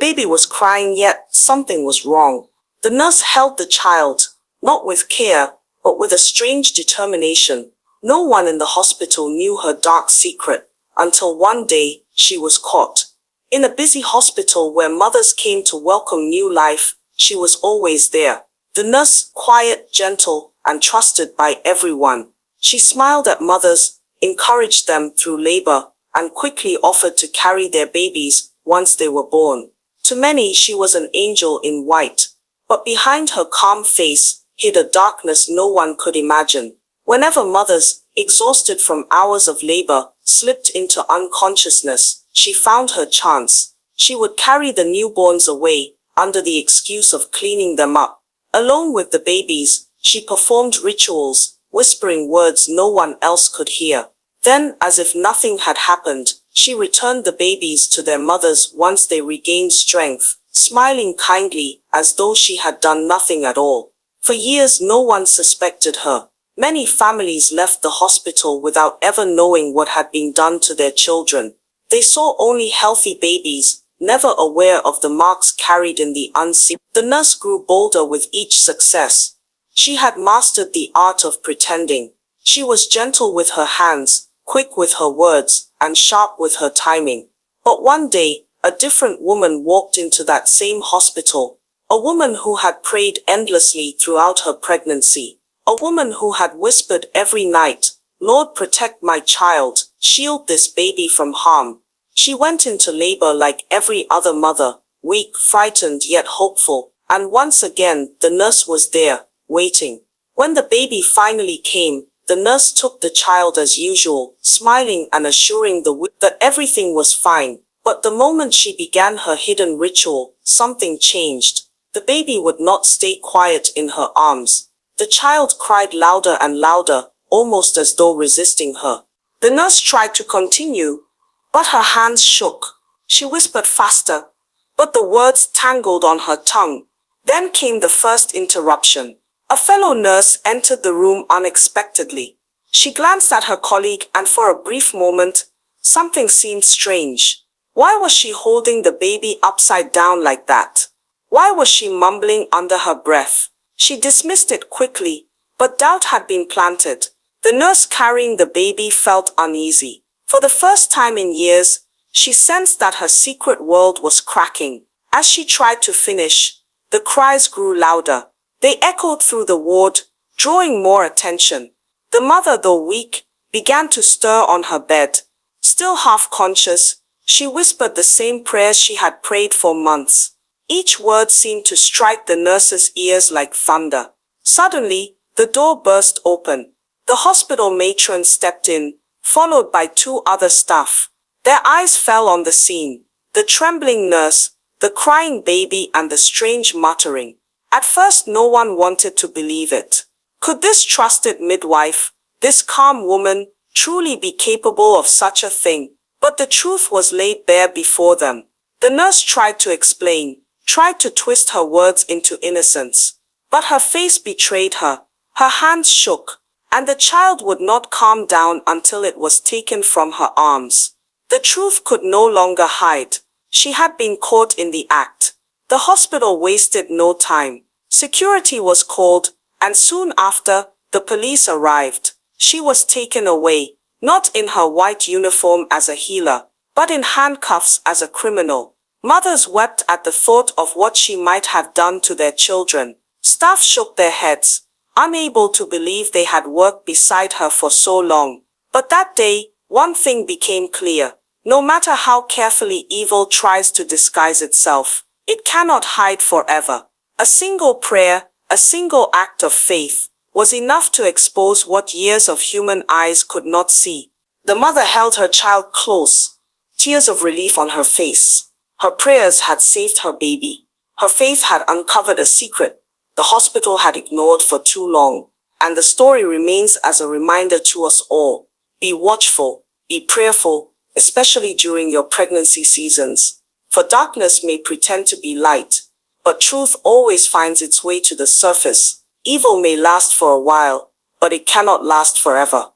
baby was crying, yet something was wrong. The nurse held the child, not with care, but with a strange determination. No one in the hospital knew her dark secret, until one day she was caught. In a busy hospital where mothers came to welcome new life, she was always there. The nurse, quiet, gentle, and trusted by everyone. She smiled at mothers, encouraged them through labor, and quickly offered to carry their babies once they were born. To many, she was an angel in white. But behind her calm face hid a darkness no one could imagine. Whenever mothers, exhausted from hours of labor, slipped into unconsciousness, she found her chance. She would carry the newborns away, under the excuse of cleaning them up. Alone with the babies, she performed rituals, whispering words no one else could hear. Then, as if nothing had happened, she returned the babies to their mothers once they regained strength, smiling kindly, as though she had done nothing at all. For years no one suspected her. Many families left the hospital without ever knowing what had been done to their children. They saw only healthy babies, never aware of the marks carried in the unseen. The nurse grew bolder with each success. She had mastered the art of pretending. She was gentle with her hands, quick with her words, and sharp with her timing. But one day, a different woman walked into that same hospital. A woman who had prayed endlessly throughout her pregnancy. A woman who had whispered every night, "Lord, protect my child, shield this baby from harm." She went into labor like every other mother, weak, frightened, yet hopeful. And once again, the nurse was there, waiting. When the baby finally came, the nurse took the child as usual, smiling and assuring that everything was fine. But the moment she began her hidden ritual, something changed. The baby would not stay quiet in her arms. The child cried louder and louder, almost as though resisting her. The nurse tried to continue, but her hands shook. She whispered faster, but the words tangled on her tongue. Then came the first interruption. A fellow nurse entered the room unexpectedly. She glanced at her colleague, and for a brief moment, something seemed strange. Why was she holding the baby upside down like that? Why was she mumbling under her breath? She dismissed it quickly, but doubt had been planted. The nurse carrying the baby felt uneasy. For the first time in years, she sensed that her secret world was cracking. As she tried to finish, the cries grew louder. They echoed through the ward, drawing more attention. The mother, though weak, began to stir on her bed. Still half conscious, she whispered the same prayers she had prayed for months. Each word seemed to strike the nurse's ears like thunder. Suddenly, the door burst open. The hospital matron stepped in, followed by two other staff. Their eyes fell on the scene. The trembling nurse, the crying baby, and the strange muttering. At first no one wanted to believe it. Could this trusted midwife, this calm woman, truly be capable of such a thing? But the truth was laid bare before them. The nurse tried to explain, tried to twist her words into innocence. But her face betrayed her. Her hands shook, and the child would not calm down until it was taken from her arms. The truth could no longer hide. She had been caught in the act. The hospital wasted no time. Security was called, and soon after, the police arrived. She was taken away, not in her white uniform as a healer, but in handcuffs as a criminal. Mothers wept at the thought of what she might have done to their children. Staff shook their heads, unable to believe they had worked beside her for so long. But that day, one thing became clear. No matter how carefully evil tries to disguise itself, it cannot hide forever. A single prayer, a single act of faith, was enough to expose what years of human eyes could not see. The mother held her child close, tears of relief on her face. Her prayers had saved her baby. Her faith had uncovered a secret the hospital had ignored for too long. And the story remains as a reminder to us all. Be watchful, be prayerful, especially during your pregnancy seasons. For darkness may pretend to be light, but truth always finds its way to the surface. Evil may last for a while, but it cannot last forever.